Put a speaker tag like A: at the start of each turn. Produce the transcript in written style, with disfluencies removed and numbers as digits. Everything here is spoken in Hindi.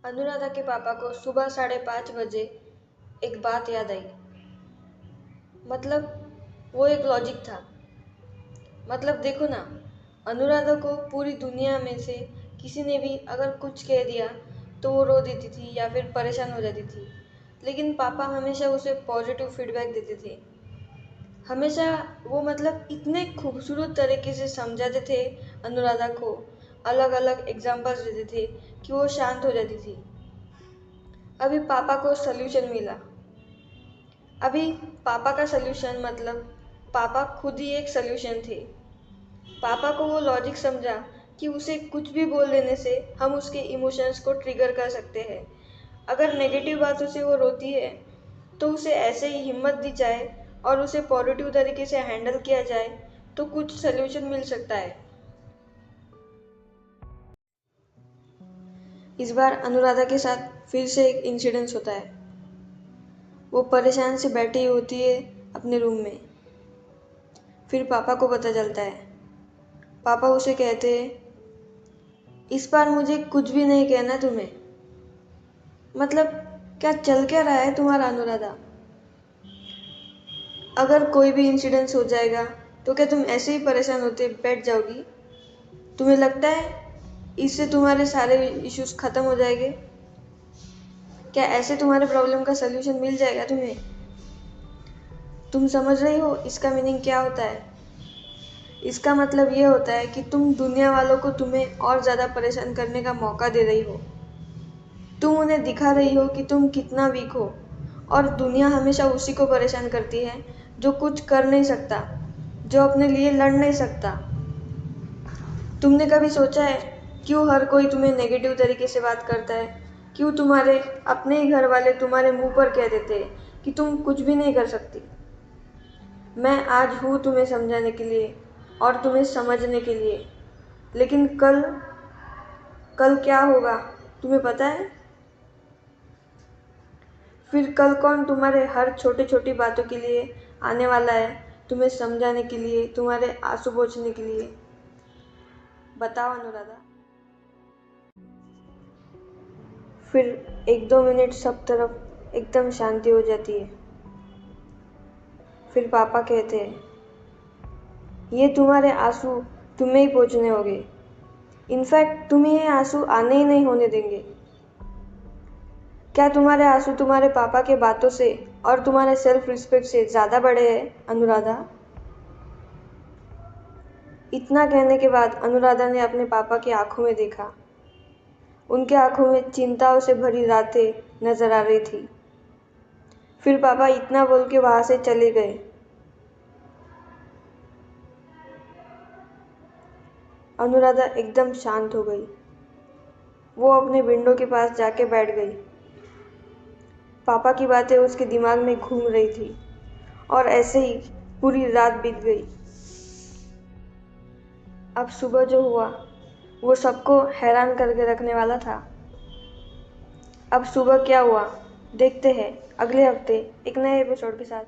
A: अनुराधा के पापा को सुबह 5:30 बजे एक बात याद आई। मतलब वो एक लॉजिक था। मतलब देखो ना, अनुराधा को पूरी दुनिया में से किसी ने भी अगर कुछ कह दिया तो वो रो देती थी या फिर परेशान हो जाती थी। लेकिन पापा हमेशा उसे पॉजिटिव फीडबैक देते थे। हमेशा वो मतलब इतने खूबसूरत तरीके से समझाते थे अनुराधा को, अलग अलग एग्जाम्पल्स देते थे कि वो शांत हो जाती थी। अभी पापा को सल्यूशन मिला। अभी पापा का सल्यूशन मतलब पापा खुद ही एक सल्यूशन थे। पापा को वो लॉजिक समझा कि उसे कुछ भी बोल देने से हम उसके इमोशंस को ट्रिगर कर सकते हैं। अगर नेगेटिव बातों से वो रोती है तो उसे ऐसे ही हिम्मत दी जाए और उसे पॉजिटिव तरीके से हैंडल किया जाए तो कुछ सल्यूशन मिल सकता है। इस बार अनुराधा के साथ फिर से एक इंसिडेंस होता है। वो परेशान से बैठी होती है अपने रूम में। फिर पापा को पता चलता है। पापा उसे कहते हैं, इस बार मुझे कुछ भी नहीं कहना तुम्हें। मतलब क्या चल क्या रहा है तुम्हारा अनुराधा? अगर कोई भी इंसिडेंस हो जाएगा तो क्या तुम ऐसे ही परेशान होते बैठ जाओगी? तुम्हें लगता है इससे तुम्हारे सारे इश्यूज खत्म हो जाएंगे? क्या ऐसे तुम्हारे प्रॉब्लम का सलूशन मिल जाएगा तुम्हें? तुम समझ रही हो इसका मीनिंग क्या होता है? इसका मतलब ये होता है कि तुम दुनिया वालों को तुम्हें और ज़्यादा परेशान करने का मौका दे रही हो। तुम उन्हें दिखा रही हो कि तुम कितना वीक हो। और दुनिया हमेशा उसी को परेशान करती है जो कुछ कर नहीं सकता, जो अपने लिए लड़ नहीं सकता। तुमने कभी सोचा है क्यों हर कोई तुम्हें नेगेटिव तरीके से बात करता है? क्यों तुम्हारे अपने ही घर वाले तुम्हारे मुंह पर कह देते हैं कि तुम कुछ भी नहीं कर सकती? मैं आज हूँ तुम्हें समझाने के लिए और तुम्हें समझने के लिए। लेकिन कल कल क्या होगा तुम्हें पता है? फिर कल कौन तुम्हारे हर छोटी छोटी बातों के लिए आने वाला है, तुम्हें समझाने के लिए, तुम्हारे आंसू पोंछने के लिए? बताओ अनुराधा। फिर 1-2 मिनट सब तरफ एकदम शांति हो जाती है। फिर पापा कहते हैं, ये तुम्हारे आंसू तुम्हें ही पोंछने होंगे। इनफैक्ट तुम्हें ये आंसू आने ही नहीं होने देंगे। क्या तुम्हारे आंसू तुम्हारे पापा के बातों से और तुम्हारे सेल्फ रिस्पेक्ट से ज़्यादा बड़े हैं अनुराधा? इतना कहने के बाद अनुराधा ने अपने पापा की आंखों में देखा। उनके आंखों में चिंताओं से भरी रातें नजर आ रही थी। फिर पापा इतना बोल के वहां से चले गए। अनुराधा एकदम शांत हो गई। वो अपने विंडो के पास जाके बैठ गई। पापा की बातें उसके दिमाग में घूम रही थी और ऐसे ही पूरी रात बीत गई। अब सुबह जो हुआ वो सबको हैरान करके रखने वाला था। अब सुबह क्या हुआ देखते हैं अगले हफ्ते एक नए एपिसोड के साथ।